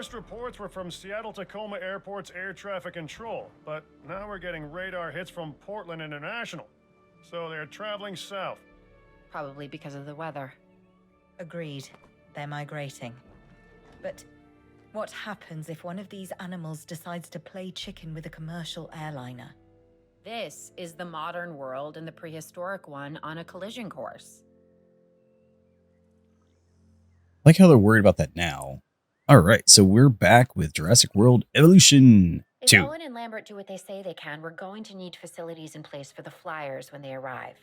first reports were from Seattle-Tacoma Airport's air traffic control, but now we're getting radar hits from Portland International. So they're traveling south. Probably because of the weather. Agreed. They're migrating. But what happens if one of these animals decides to play chicken with a commercial airliner? This is the modern world and the prehistoric one on a collision course. I like how they're worried about that now. Alright, so we're back with Jurassic World Evolution 2. If Owen and Lambert do what they say they can, we're going to need facilities in place for the flyers when they arrive.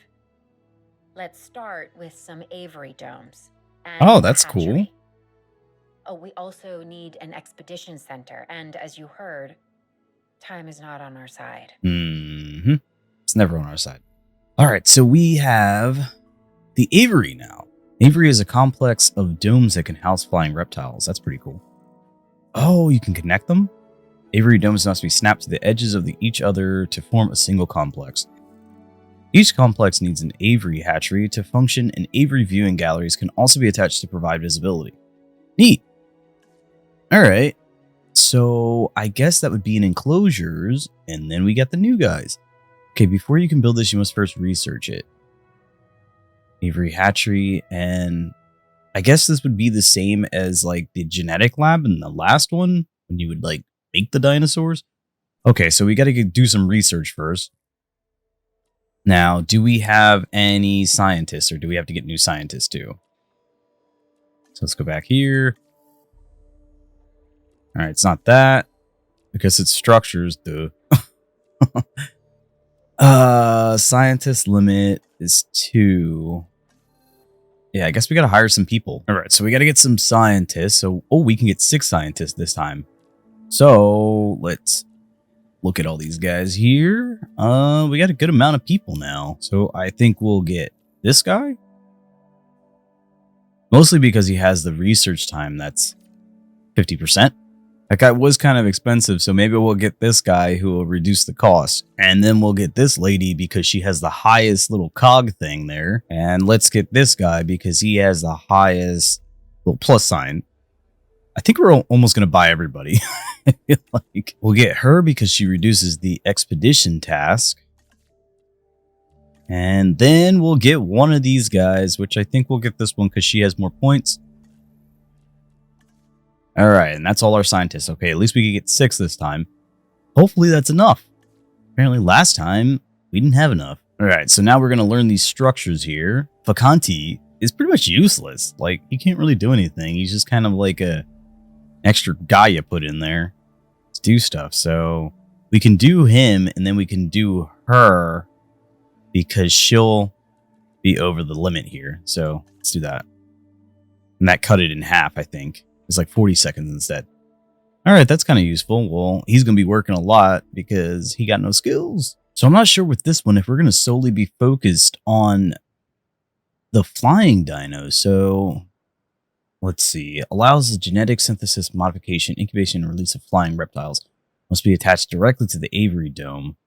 Let's start with some aviary domes. And Oh, that's hatchery. cool. Oh, we also need an expedition center, and as you heard, time is not on our side. Mm-hmm. It's never on our side. Alright, so we have the aviary now. Aviary is a complex of domes that can house flying reptiles. That's pretty cool. Oh, you can connect them? Aviary domes must be snapped to the edges of each other to form a single complex. Each complex needs an aviary hatchery to function, and aviary viewing galleries can also be attached to provide visibility. Neat! Alright, so I guess that would be in enclosures, and then we get the new guys. Okay, before you can build this, you must first research it. Aviary hatchery, and I guess this would be the same as like the genetic lab in the last one, when you would like make the dinosaurs. Okay, so we got to do some research first. Now, do we have any scientists, or do we have to get new scientists too? So let's go back here. Alright, it's not that. Because it's structures, duh. Scientist limit is 2. Yeah, I guess we gotta hire some people. Alright, so we gotta get some scientists. So, oh, we can get 6 scientists this time. So, let's look at all these guys here. We got a good amount of people now. So, I think we'll get this guy. Mostly because he has the research time that's 50%. That guy was kind of expensive, so maybe we'll get this guy who will reduce the cost. And then we'll get this lady because she has the highest little cog thing there. And let's get this guy because he has the highest little plus sign. I think we're almost going to buy everybody. Like, we'll get her because she reduces the expedition task. And then we'll get one of these guys, which I think we'll get this one because she has more points. Alright, and that's all our scientists. Okay, at least we could get 6 this time. Hopefully that's enough. Apparently last time, we didn't have enough. Alright, so now we're going to learn these structures here. Vacanti is pretty much useless. Like, he can't really do anything. He's just kind of like a extra guy you put in there to do stuff. So, we can do him, and then we can do her, because she'll be over the limit here. So, let's do that. And that cut it in half, I think. It's like 40 seconds instead. Alright, that's kind of useful. Well, he's going to be working a lot because he got no skills. So I'm not sure with this one if we're going to solely be focused on the flying dinos. So let's see. Allows the genetic synthesis, modification, incubation, and release of flying reptiles. Must be attached directly to the aviary dome.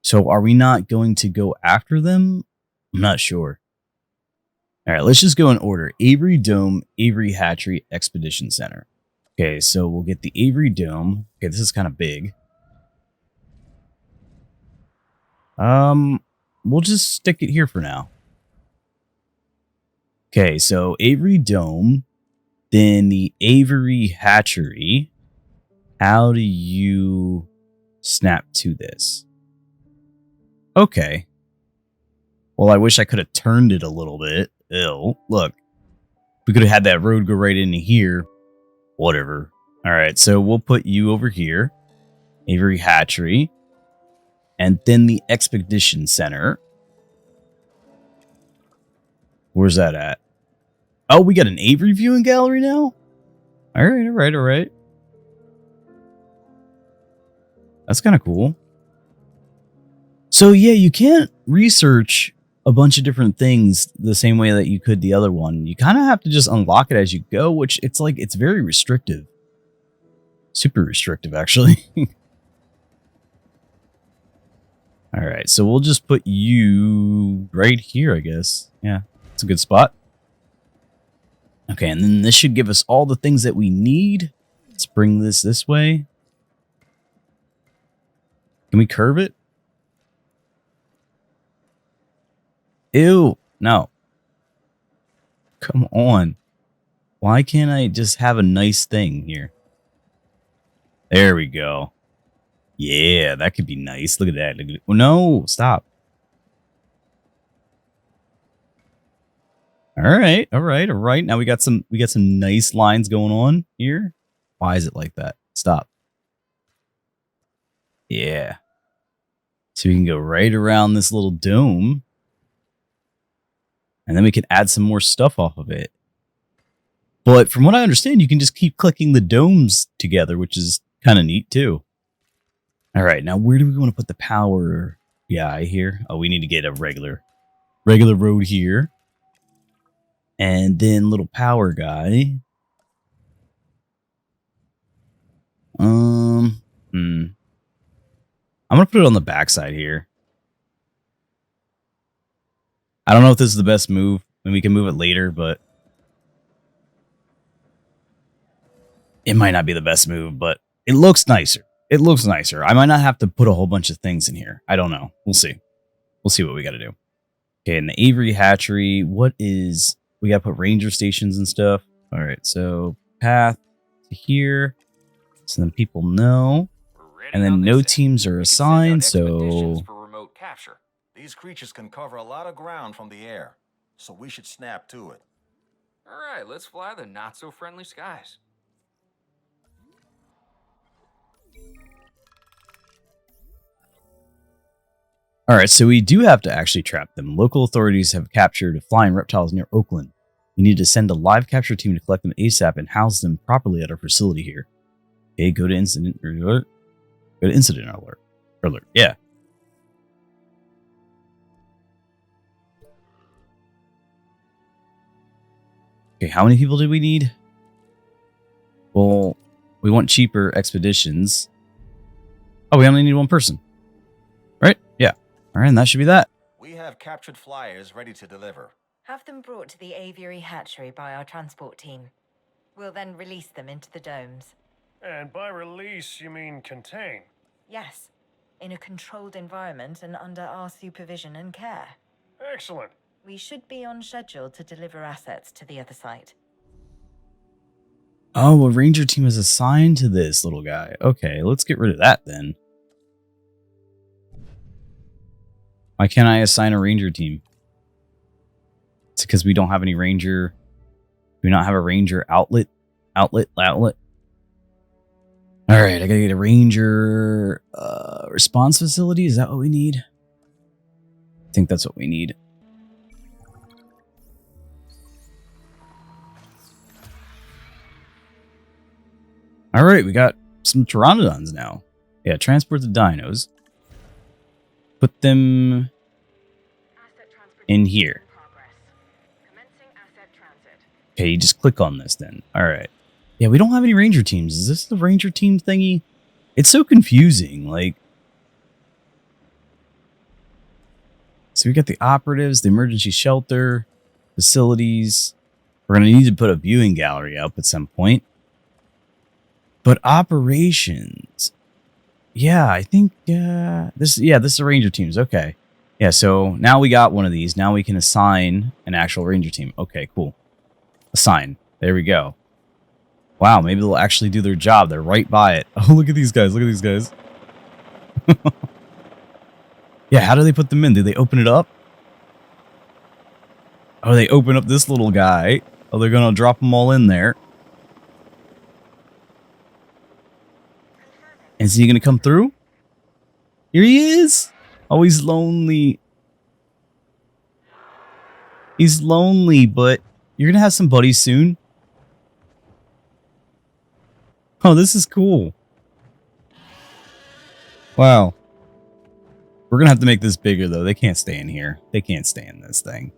So are we not going to go after them? I'm not sure. Alright, let's just go in order. Aviary Dome, Aviary Hatchery, Expedition Center. Okay, so we'll get the Aviary Dome. Okay, this is kind of big. We'll just stick it here for now. Okay, so Aviary Dome, then the Aviary Hatchery. How do you snap to this? Okay. Well, I wish I could have turned it a little bit. Ew, look. We could have had that road go right into here. Whatever. Alright, so we'll put you over here. Aviary Hatchery. And then the Expedition Center. Where's that at? Oh, we got an aviary viewing gallery now? Alright. That's kind of cool. So yeah, you can't research a bunch of different things the same way that you could the other one. You kind of have to just unlock it as you go, which it's like, it's very restrictive. Super restrictive, actually. Alright, so we'll just put you right here, I guess. Yeah, it's a good spot. Okay, and then this should give us all the things that we need. It's bring this way. Can we curve it? Ew, no. Come on. Why can't I just have a nice thing here? There we go. Yeah, that could be nice. Look at that. Look at it. Oh, no, stop. All right. Now we got some nice lines going on here. Why is it like that? Stop. Yeah. So we can go right around this little dome. And then we can add some more stuff off of it. But from what I understand, you can just keep clicking the domes together, which is kind of neat too. All right, now where do we want to put the power guy here? Oh, we need to get a regular road here. And then little power guy. I'm going to put it on the backside here. I don't know if this is the best move. I mean, we can move it later, but it might not be the best move, but it looks nicer. It looks nicer. I might not have to put a whole bunch of things in here. I don't know. We'll see. We'll see what we got to do. Okay, and the Avery hatchery, we got to put ranger stations and stuff. All right, so path to here. So then people know. And then no teams are assigned, so for remote capture. These creatures can cover a lot of ground from the air, so we should snap to it. All right, let's fly the not-so-friendly skies. all right, so we do have to actually trap them. Local authorities have captured flying reptiles near Oakland. We need to send a live capture team to collect them ASAP and house them properly at our facility here. Okay, go to incident alert. Go to incident alert. Alert, yeah. Okay, how many people did we need? Well, we want cheaper expeditions. Oh, we only need one person. Right? Yeah. All right, and that should be that. We have captured flyers ready to deliver. Have them brought to the aviary hatchery by our transport team. We'll then release them into the domes. And by release, you mean contain? Yes, in a controlled environment and under our supervision and care. Excellent. We should be on schedule to deliver assets to the other site. Oh, a ranger team is assigned to this little guy. Okay, let's get rid of that then. Why can't I assign a ranger team? It's because we don't have any ranger. Do we not have a ranger outlet? Outlet. All right, I gotta get a ranger response facility. Is that what we need? I think that's what we need. All right, we got some pteranodons now. Yeah, transport the dinos. Put them in here. Okay, you just click on this then. All right. Yeah, we don't have any ranger teams. Is this the ranger team thingy? It's so confusing. Like, so we got the operatives, the emergency shelter, facilities. We're going to need to put a viewing gallery up at some point. But operations. Yeah, I think this is a ranger teams. Okay. Yeah, so now we got one of these. Now we can assign an actual ranger team. Okay, cool. Assign. There we go. Wow, maybe they'll actually do their job. They're right by it. Oh, look at these guys. Look at these guys. Yeah, how do they put them in? Do they open it up? Oh, they open up this little guy. Oh, they're going to drop them all in there. Is he going to come through? Here he is. Oh, he's lonely. He's lonely, but you're going to have some buddies soon. Oh, this is cool. Wow. We're going to have to make this bigger, though. They can't stay in here. They can't stay in this thing.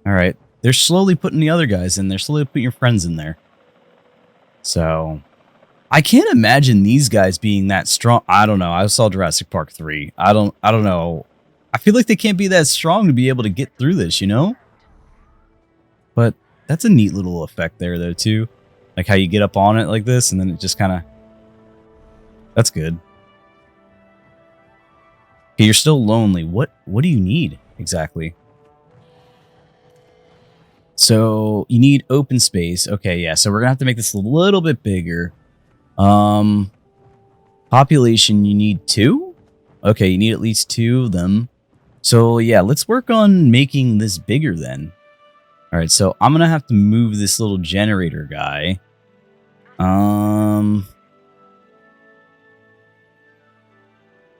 All right. They're slowly putting the other guys in there. Slowly putting your friends in there. So I can't imagine these guys being that strong. I don't know. I saw Jurassic Park 3. I don't know. I feel like they can't be that strong to be able to get through this, you know? But that's a neat little effect there, though, too. Like how you get up on it like this, and then it just kind of... That's good. Okay, you're still lonely. What do you need exactly? So you need open space. Okay, yeah. So we're gonna have to make this a little bit bigger. Population, you need 2? Okay, you need at least 2 of them. So yeah, let's work on making this bigger then. All right, so I'm gonna have to move this little generator guy.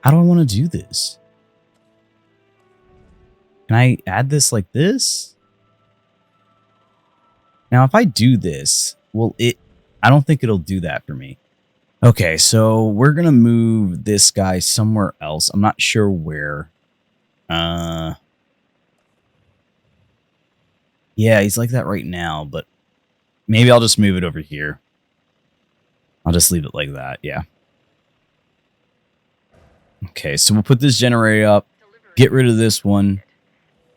How do I want to do this? Can I add this like this? Now, if I do this, well, I don't think it'll do that for me. Okay, so we're going to move this guy somewhere else. I'm not sure where. Yeah, he's like that right now, but maybe I'll just move it over here. I'll just leave it like that, yeah. Okay, so we'll put this generator up, get rid of this one.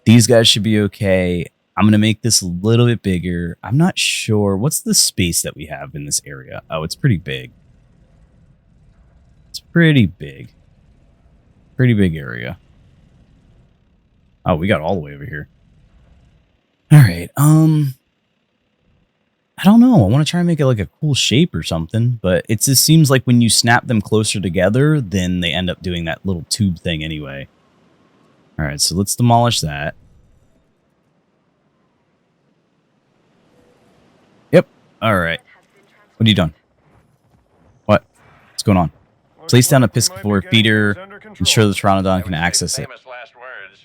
These guys should be okay. I'm going to make this a little bit bigger. I'm not sure. What's the space that we have in this area? Oh, it's pretty big. It's pretty big. Pretty big area. Oh, we got all the way over here. All right. I don't know. I want to try and make it like a cool shape or something, but it just seems like when you snap them closer together, then they end up doing that little tube thing anyway. All right, so let's demolish that. Yep. All right. What are you doing? What? What's going on? Place down a piscivore feeder. Ensure the Pteranodon can access it. Famous last words,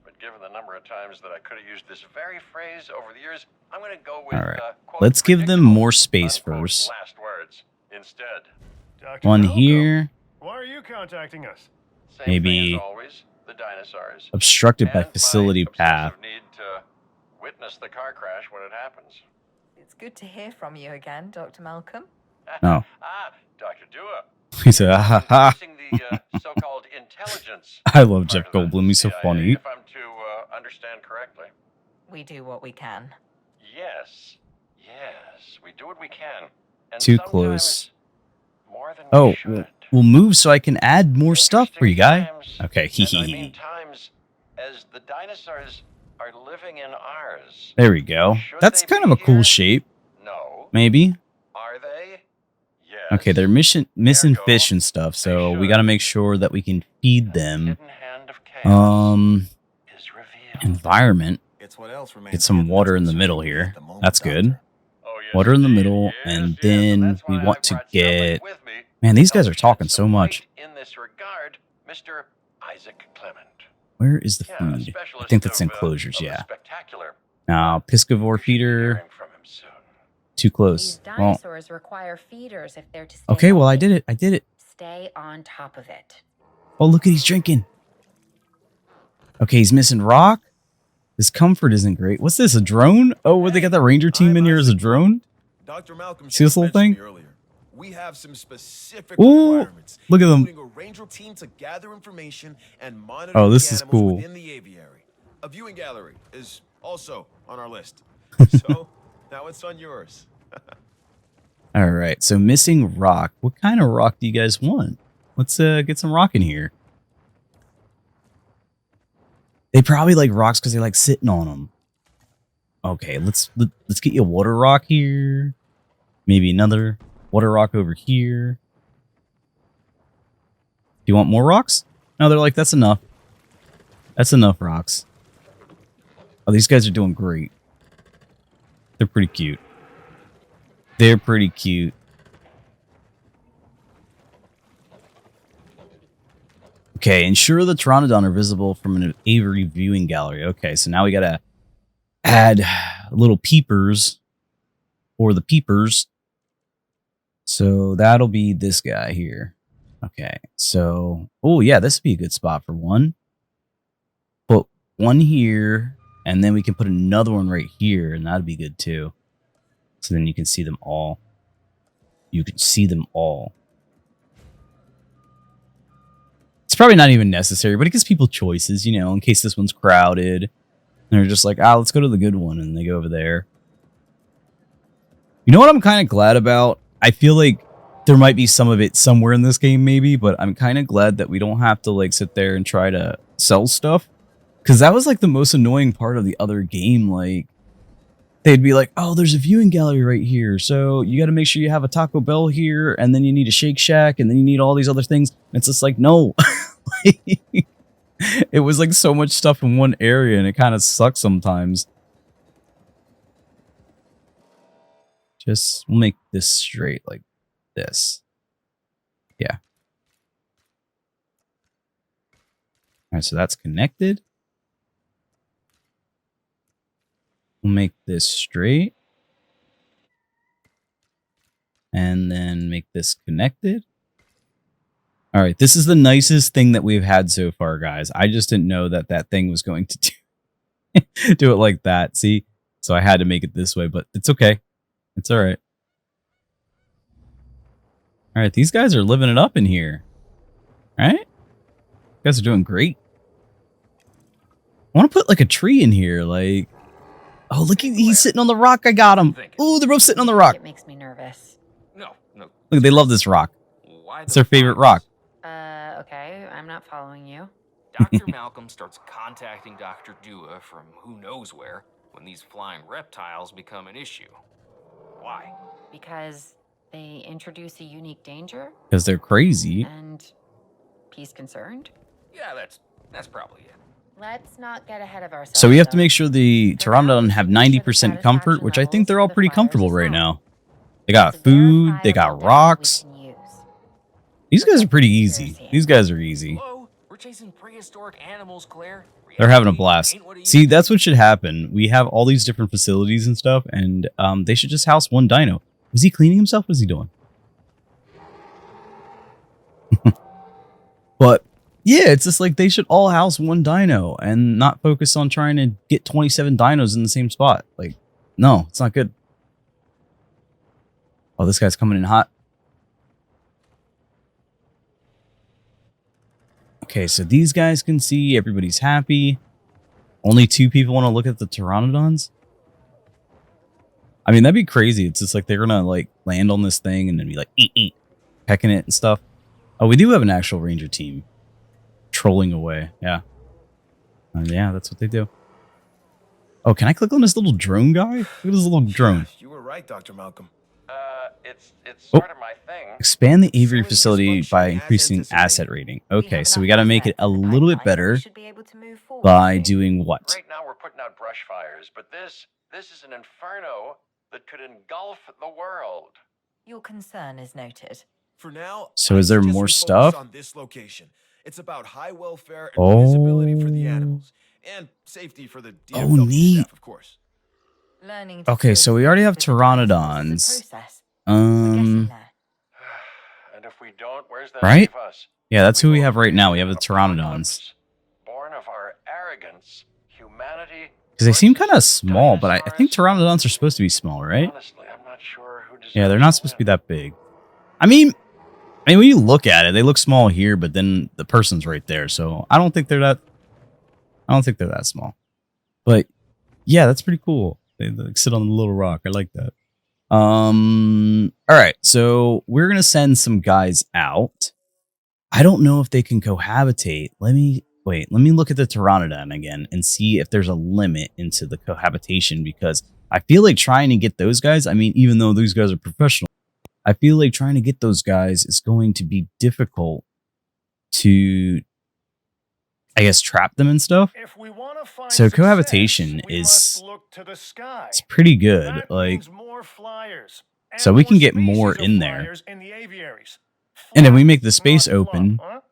but given the number of times that I could have used this very phrase over the years, I'm going to go with. All right. Quote, Let's give them more space unquote, first. Last words instead. Dr. One Malcolm, here. Why are you contacting us? Same Maybe thing as always, the dinosaurs. Obstructed by And my facility obsessive path. need to witness the car crash when it happens. It's good to hear from you again, Dr. Malcolm. Oh. Dr. Dua. He said, ah, ha, ha. Using the so-called intelligence. I love Jeff part of it. Goldblum. He's so CIA, funny. If I'm to understand correctly. We do what we can. Yes, we do what we can. And Too sometimes close. More than Oh, we should. we'll move so I can add more stuff for you, guy. Interesting Okay, times, hee and I hee mean hee. times as the dinosaurs are living in ours. There we go. Should That's they kind be of a cool here? shape, No. maybe. Are they? Yes. Okay, they're missing Ergo, fish and stuff, so we should. got to make sure that we can feed And the them. hidden hand of chaos is revealed. Environment. It's what else remains Get some hidden water that's in the concerning middle me here. at the moment, That's good. Doctor. Oh, yes, Water in the indeed. middle, Yes, and yes, then that's we why want I to brought somebody get... with me Man, these guys to are talking shed so some much. light in this regard, Mr. Isaac Clement. Where is the Yeah, food? I specialist think that's of, enclosures, of the yeah. spectacular. Now, piscivore You should be feeder. hearing from him soon. Too These close. Well, dinosaurs require feeders if they're to stay okay, well, I healthy. did it. I did it. Stay on top of it. Oh, look at he's drinking. Okay, he's missing rock. His comfort isn't great. What's this, a drone? Oh, what, they got the ranger team in here as a drone? Dr. Malcolm See this little thing? mentioned me earlier. We have some specific Ooh, requirements. look at them. Including a ranger team to gather information and monitor Oh, this the is animals cool. within the aviary. A viewing gallery is also on our list. So now it's on yours. All right, so missing rock. What kind of rock do you guys want? Let's get some rock in here. They probably like rocks because they like sitting on them. Okay, let's get you a water rock here. Maybe another water rock over here. Do you want more rocks? No, they're like, that's enough. That's enough rocks. Oh, these guys are doing great. They're pretty cute. They're pretty cute. Okay, ensure the Pteranodon are visible from an aviary viewing gallery. Okay, so now we gotta add little peepers for the peepers. So that'll be this guy here. Okay, so, oh yeah, this would be a good spot for one. Put one here, and then we can put another one right here, and that'd be good too. So then you can see them all. You can see them all. It's probably not even necessary, but it gives people choices, you know, in case this one's crowded. And they're just like, ah, let's go to the good one, and they go over there. You know what I'm kind of glad about? I feel like there might be some of it somewhere in this game, maybe, but I'm kind of glad that we don't have to like sit there and try to sell stuff. Because that was like the most annoying part of the other game. Like, they'd be like, oh, there's a viewing gallery right here. So you got to make sure you have a Taco Bell here, and then you need a Shake Shack, and then you need all these other things. And it's just like, no. It was like so much stuff in one area, and it kind of sucks sometimes. Just, we'll make this straight like this. Yeah. All right, so that's connected. We'll make this straight. And then make this connected. All right, this is the nicest thing that we've had so far, guys. I just didn't know that that thing was going to do it like that. See? So I had to make it this way, but it's okay. It's all right. All right, these guys are living it up in here. All right? You guys are doing great. I want to put like a tree in here, like... Oh, look, he's sitting on the rock. I got him. Ooh, they're both sitting on the rock. It makes me nervous. No. Look, they love this rock. Why It's their favorite rock. Okay, I'm not following you. Dr. Malcolm starts contacting Dr. Dua from who knows where when these flying reptiles become an issue. Why? Because they introduce a unique danger Because they're crazy. and he's concerned. Yeah, that's probably it. Let's not get ahead of ourselves. So we have to though. make sure the For now, Pteranodon we have should make sure the 90% comfort, satisfaction which I think levels they're all for the pretty flyers comfortable is right low. now. They got It's a food, they got verifiable data rocks. we can use. These guys are pretty easy. These guys are easy. Hello? We're chasing prehistoric animals, Claire. They're having a Reality blast. ain't what it See, used to that's be. what should happen. We have all these different facilities and stuff, and they should just house one dino. Was he cleaning himself? What is he doing? But yeah, it's just like they should all house one dino and not focus on trying to get 27 dinos in the same spot. Like, no, it's not good. Oh, this guy's coming in hot. Okay, so these guys can see. Everybody's happy. Only 2 people want to look at the pteranodons. I mean, that'd be crazy. It's just like they're gonna like land on this thing and then be like eat, pecking it and stuff. Oh, we do have an actual ranger team trolling away. Yeah, yeah, that's what they do. Oh, can I click on this little drone guy? Look at this little drone. You were right, Dr. Malcolm. It's Oh. sort of my thing. Expand the aviary Facility facility by functioning as increasing anticipated. asset rating. We Okay, have so we enough got to make it assets a in the little bit pipeline. better We should be able to move forward by soon. doing what? Right now we're putting out brush fires, but this is an inferno that could engulf the world. Your concern is noted. For now, So I is there suggest more we focus stuff? on this location. It's about high welfare and visibility for the Oh. animals and safety for the Oh, DFW neat. staff, of course. Learning to Okay, feel so we already have safe with the dinosaurs is a pteranodons. process. We're getting there. And if we don't, where's that Right? leave us? Yeah, that's who we will have right now. We have the be pteranodons. Born of our arrogance, humanity. Because they seem versus kind of small, but I think dinosaurs. pteranodons are supposed to be small, right? Honestly, I'm not sure who deserves Yeah, they're not supposed to be that big. I mean, when you look at it, they look small here, but then the person's right there. So I don't think they're that. I don't think they're that small. But yeah, that's pretty cool. They like, sit on the little rock. I like that. All right, so we're gonna send some guys out. I don't know if they can cohabitate. Let me look at the pteranodon again and see if there's a limit into the cohabitation, because I feel like trying to get those guys, I mean, even though these guys are professional, I feel like trying to get those guys is going to be difficult to, I guess, trap them and stuff. If we want to find So success, cohabitation we is- must look to the sky. It's pretty good. That Like, means more flyers. And so we can more get species more of in there. flyers in the aviaries. And if we make the Flies space must open, love,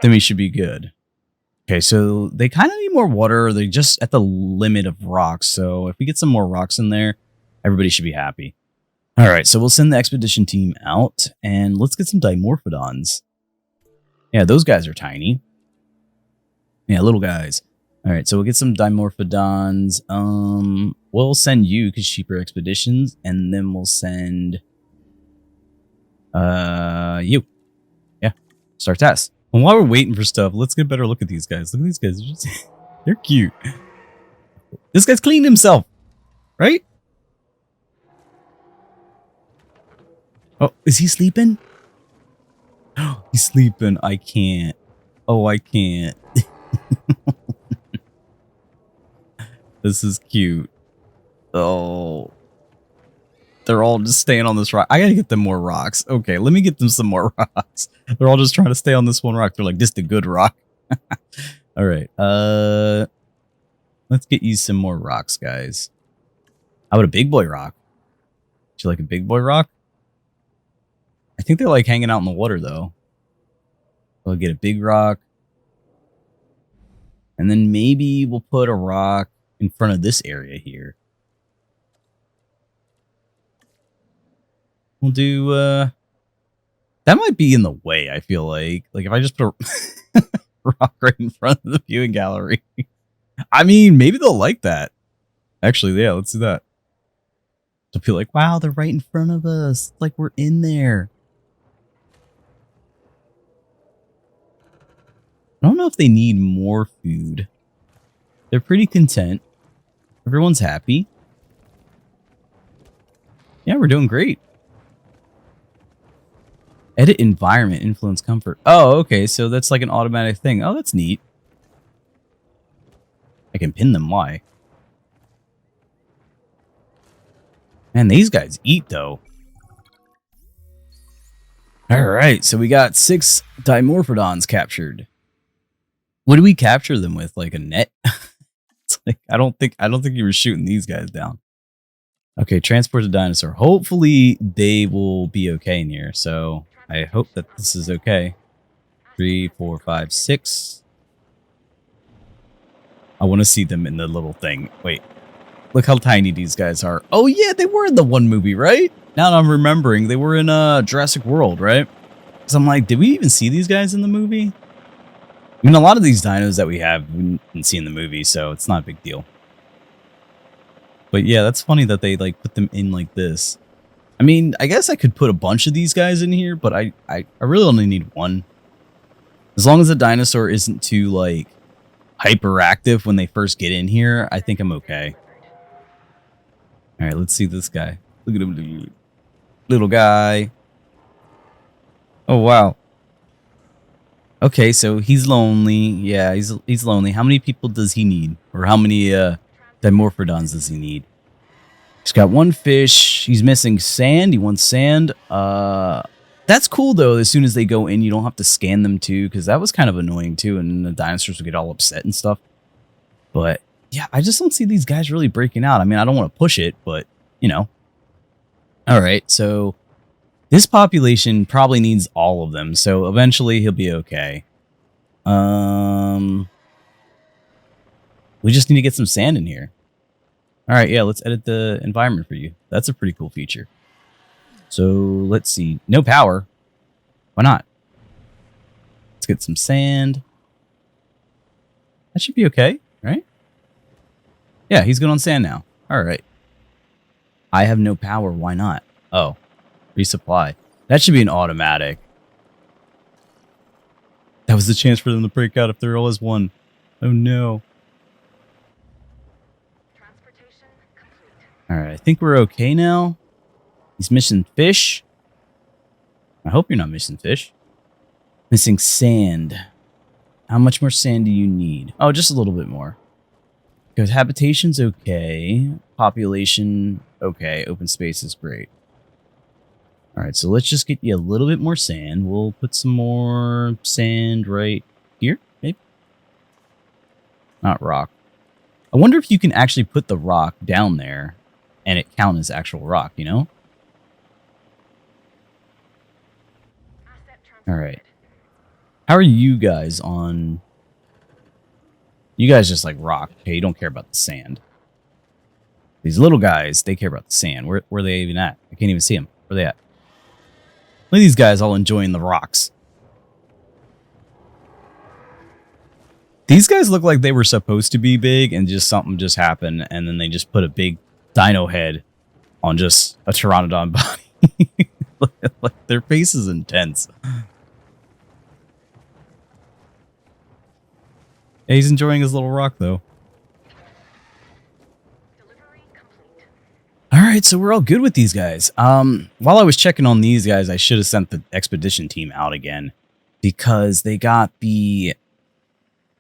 then we should be good. Okay, so they kind of need more water. They're just at the limit of rocks. So if we get some more rocks in there, everybody should be happy. All right, so we'll send the expedition team out and let's get some dimorphodons. Yeah, those guys are tiny. Yeah, little guys. All right, so we'll get some dimorphodons. We'll send you because cheaper expeditions, and then we'll send you. Yeah, start test. And while we're waiting for stuff, let's get a better look at these guys. Look at these guys. They're, just, they're cute. This guy's cleaned himself, right? Oh, is he sleeping? He's sleeping. I can't. Oh, I can't. This is cute. Oh. They're all just staying on this rock. I gotta get them more rocks. Okay, let me get them some more rocks. They're all just trying to stay on this one rock. They're like, this is the good rock. All right. Let's get you some more rocks, guys. How about a big boy rock? Do you like a big boy rock? I think they're like hanging out in the water though. We'll get a big rock. And then maybe we'll put a rock in front of this area here. We'll do, that might be in the way, I feel like. Like, if I just put a rock right in front of the viewing gallery. I mean, maybe they'll like that. Actually, yeah, let's do that. They'll feel like, wow, they're right in front of us. Like, we're in there. I don't know if they need more food. They're pretty content. Everyone's happy. Yeah, we're doing great. Edit environment, influence comfort. Oh, okay, so that's like an automatic thing. Oh, that's neat. I can pin them, why? Man, these guys eat, though. Alright, so we got 6 Dimorphodons captured. What do we capture them with? Like a net? It's like, I don't think you were shooting these guys down. Okay, transport the dinosaur. Hopefully they will be okay in here, so I hope that this is okay. 3, 4, 5, 6. I want to see them in the little thing. Wait, look how tiny these guys are. Oh yeah, they were in the one movie, right? Now that I'm remembering, they were in Jurassic World, right? So I'm like, did we even see these guys in the movie? I mean, a lot of these dinos that we have, we didn't see in the movie, so it's not a big deal. But yeah, that's funny that they like put them in like this. I mean, I guess I could put a bunch of these guys in here, but I really only need one. As long as the dinosaur isn't too like hyperactive when they first get in here, I think I'm okay. All right, let's see this guy. Look at him, little guy. Oh wow. Okay, so he's lonely. Yeah, he's lonely. How many people does he need? Or how many Dimorphodons does he need? He's got 1 fish. He's missing sand. He wants sand. That's cool though. As soon as they go in, you don't have to scan them too, because that was kind of annoying too, and the dinosaurs would get all upset and stuff. But yeah, I just don't see these guys really breaking out. I mean, I don't want to push it, but you know. All right, so this population probably needs all of them, so eventually he'll be okay. We just need to get some sand in here. All right, yeah, let's edit the environment for you. That's a pretty cool feature. So let's see. No power. Why not? Let's get some sand. That should be okay, right? Yeah, he's good on sand now. All right. I have no power. Why not? Oh, resupply. That should be an automatic. That was the chance for them to break out if there was one. Oh no. All right, I think we're okay now. He's missing fish. I hope you're not missing fish. Missing sand. How much more sand do you need? Oh, just a little bit more. Because habitation's okay. Population, okay. Open space is great. All right, so let's just get you a little bit more sand. We'll put some more sand right here, maybe. Not rock. I wonder if you can actually put the rock down there and it count as actual rock, you know? All right. How are you guys on... You guys just like rock. Okay, you don't care about the sand. These little guys, they care about the sand. Where are they even at? I can't even see them. Where are they at? Look at these guys all enjoying the rocks. These guys look like they were supposed to be big and just something just happened and then they just put a big dino head on just a pteranodon body. Like their face is intense. Yeah, he's enjoying his little rock though. All right, so we're all good with these guys. While I was checking on these guys, I should have sent the expedition team out again because they got the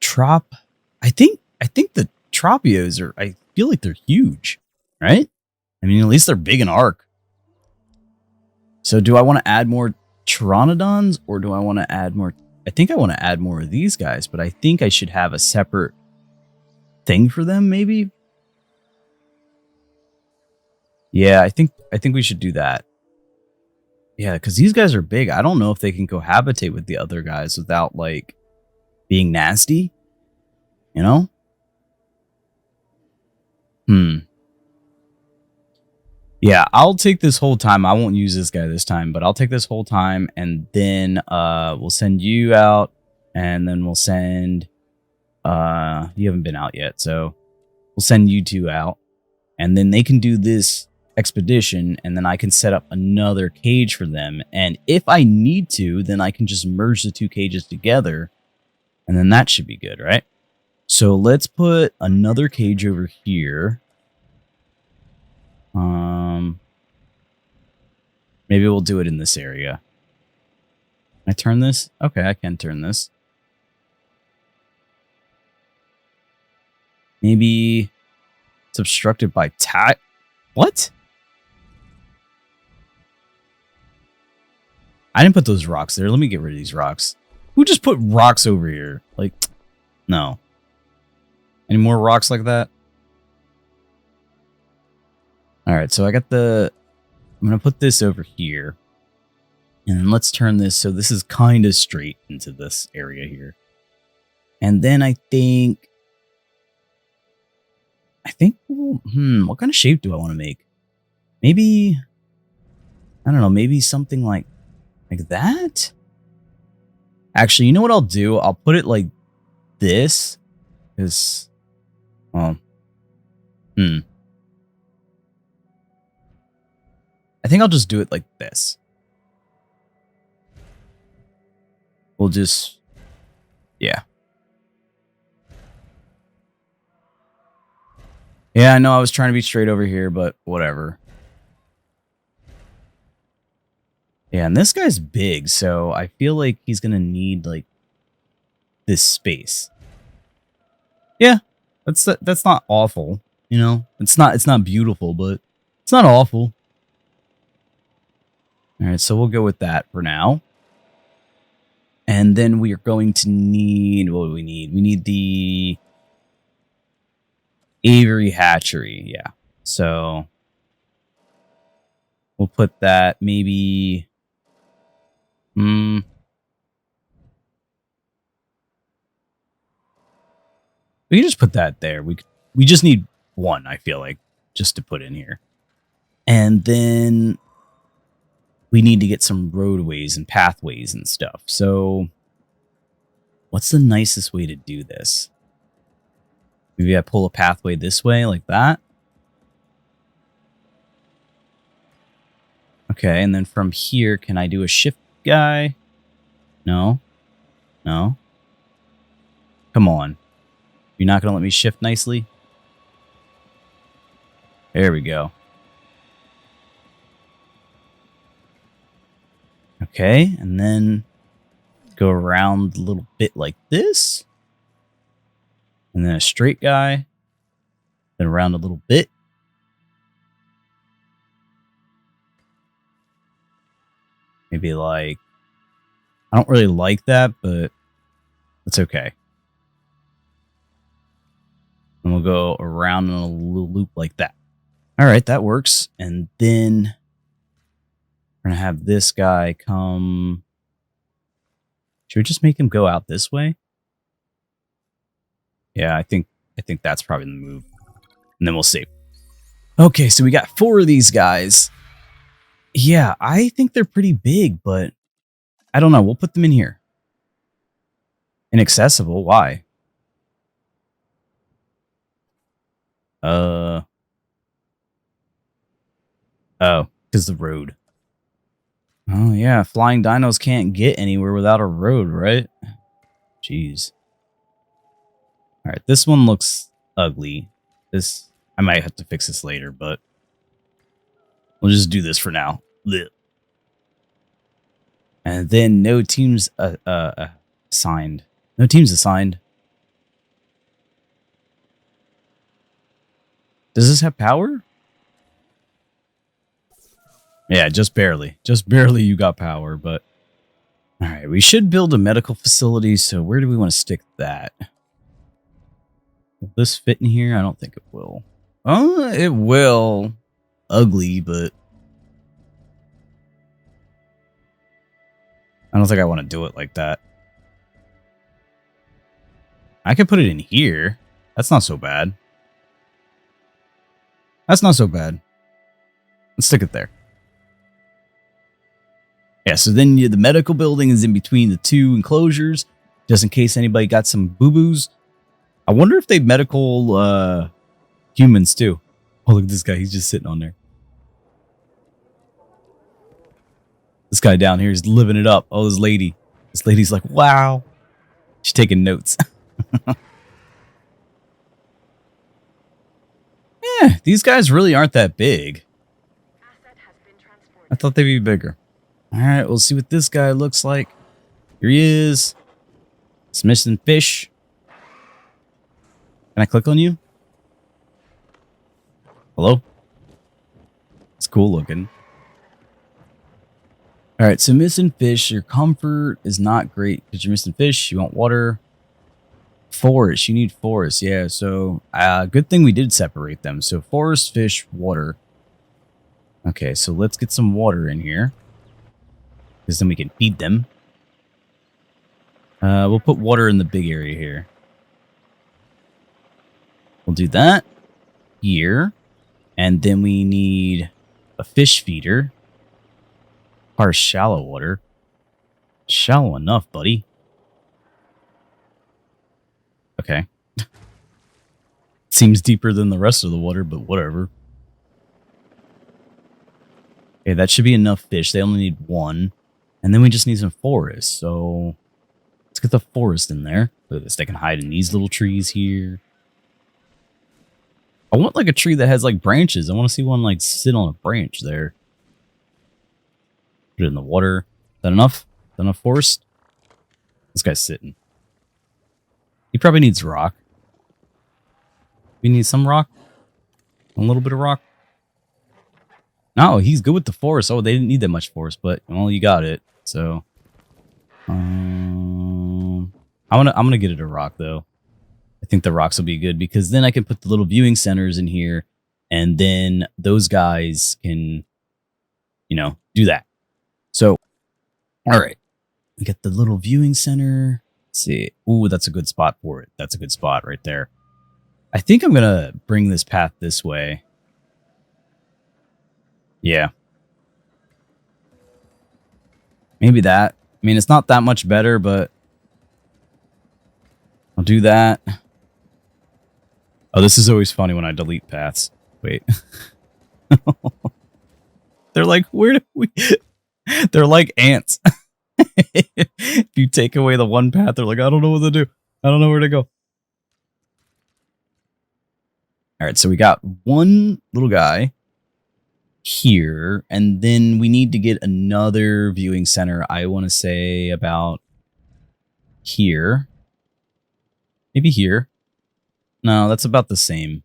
trop. I think the Tropios are. I feel like they're huge, right? I mean, at least they're big in arc. So, do I want to add more Pteranodons or do I want to add more? I think I want to add more of these guys, but I think I should have a separate thing for them, maybe. Yeah, I think we should do that. Yeah, because these guys are big. I don't know if they can cohabitate with the other guys without, like, being nasty. You know? Yeah, I'll take this whole time. I won't use this guy this time, but I'll take this whole time, and then we'll send you out, and then we'll send... you haven't been out yet, so we'll send you two out, and then they can do this expedition, and then I can set up another cage for them, and if I need to, then I can just merge the two cages together, and then that should be good, right? So let's put another cage over here. Maybe we'll do it in this area. Can I turn this? Okay, I can turn this. Maybe it's obstructed by What? I didn't put those rocks there. Let me get rid of these rocks. Who just put rocks over here? Like, no. Any more rocks like that? Alright, so I got I'm going to put this over here. And then let's turn this so this is kind of straight into this area here. And then I think... what kind of shape do I want to make? Maybe... I don't know, maybe something like that? Actually, you know what I'll do? I'll put it like this. Because... Well... I think I'll just do it like this. We'll just... Yeah. Yeah, I know I was trying to be straight over here, but whatever. Yeah, and this guy's big, so I feel like he's gonna need, like, this space. Yeah, that's not awful, you know? It's not beautiful, but it's not awful. Alright, so we'll go with that for now. And then we are going to need... What do we need? We need the... Aviary hatchery, yeah. So... We'll put that maybe... We can just put that there. We just need one, I feel like, just to put in here. And then... we need to get some roadways and pathways and stuff. So, what's the nicest way to do this? Maybe I pull a pathway this way, like that. Okay, and then from here, can I do a shift guy? No. No. Come on. You're not going to let me shift nicely? There we go. Okay, and then go around a little bit like this. And then a straight guy. Then around a little bit. Maybe like... I don't really like that, but it's okay. And we'll go around in a little loop like that. Alright, that works. And then... we're going to have this guy come... Should we just make him go out this way? Yeah, I think that's probably the move. And then we'll see. Okay, so we got 4 of these guys. Yeah, I think they're pretty big, but I don't know. We'll put them in here. Inaccessible? Why? Oh, because the road. Oh, yeah. Flying dinos can't get anywhere without a road, right? Jeez. Alright, this one looks ugly. I might have to fix this later, but We'll just do this for now. Blech. And then no teams assigned. No teams assigned. Does this have power? Yeah, just barely. Just barely you got power, but... Alright, we should build a medical facility, so where do we want to stick that? Will this fit in here? I don't think it will. Oh, it will. Ugly, but... I don't think I want to do it like that. I could put it in here. That's not so bad. That's not so bad. Let's stick it there. Yeah, so then the medical building is in between the two enclosures, just in case anybody got some boo-boos. I wonder if they medical humans too. Oh, look at this guy. He's just sitting on there. This guy down here is living it up. Oh, this lady. This lady's like, wow. She's taking notes. Yeah, these guys really aren't that big. I thought they'd be bigger. Alright, we'll see what this guy looks like. Here he is. It's missing fish. Can I click on you? Hello? It's cool looking. Alright, so missing fish. Your comfort is not great because you're missing fish. You want water. Forest. You need forest. Yeah, so good thing we did separate them. So forest, fish, water. Okay, so let's get some water in here. Because then we can feed them. We'll put water in the big area here. We'll do that here. And then we need a fish feeder. Or shallow water. Shallow enough, buddy. Okay. Seems deeper than the rest of the water, but whatever. Okay, that should be enough fish. They only need one. And then we just need some forest. So let's get the forest in there. Look at this. They can hide in these little trees here. I want like a tree that has like branches. I want to see one like sit on a branch there. Put it in the water. Is that enough? Is that enough forest? This guy's sitting. He probably needs rock. We need some rock. A little bit of rock. No, he's good with the forest. Oh, they didn't need that much forest, but well, you got it. So, I'm gonna get it a rock though. I think the rocks will be good because then I can put the little viewing centers in here, and then those guys can, you know, do that. So, all right, we got the little viewing center. Let's see. Ooh, that's a good spot for it. That's a good spot right there. I think I'm gonna bring this path this way. Yeah. Maybe that. I mean, it's not that much better, but I'll do that. Oh, this is always funny when I delete paths. Wait. They're like, where do we... They're like ants. If you take away the one path, they're like, I don't know what to do. I don't know where to go. All right, so we got one little guy here, and then we need to get another viewing center. I want to say about here. Maybe here. No, that's about the same.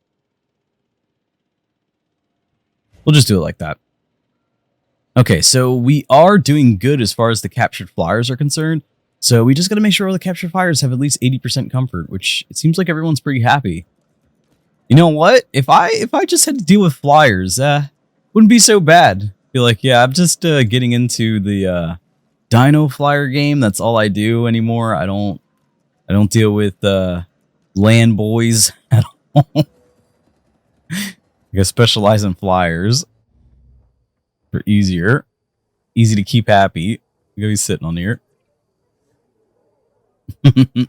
We'll just do it like that. Okay, so we are doing good as far as the captured flyers are concerned. So we just got to make sure all the captured flyers have at least 80% comfort, which it seems like everyone's pretty happy. You know what? If I just had to deal with flyers, wouldn't be so bad. Be like, yeah, I'm just getting into the Dino flyer game. That's all I do anymore. I don't deal with land boys at all. I specialize in flyers. For easier. Easy to keep happy. Look how he's sitting on here. Are you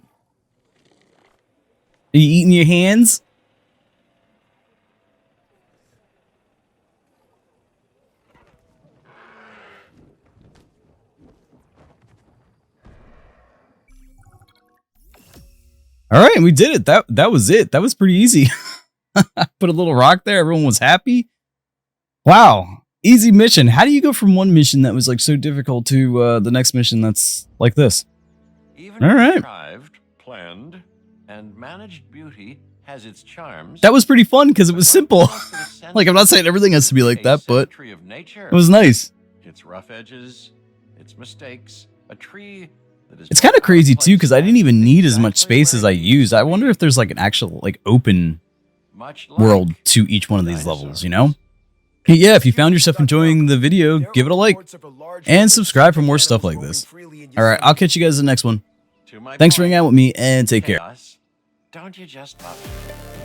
eating your hands? All right, we did it. That was it. That was pretty easy. Put a little rock there. Everyone was happy. Wow. Easy mission. How do you go from one mission that was like so difficult to the next mission that's like this? Even All right. contrived, planned, and managed beauty has its charms. That was pretty fun because it was simple. Like, I'm not saying everything has to be like that, but of nature. it was nice. Its rough edges, its mistakes, a tree that is It's kind of crazy too because I didn't even need as much space as I used. I wonder if there's like an actual like open much like world to each one of these levels, you know? Hey, yeah, if you found yourself enjoying the video, give it a like and subscribe for more stuff like this. All right, I'll catch you guys in the next one. To my Thanks for point, hanging out with me and take care. chaos, don't you just love it?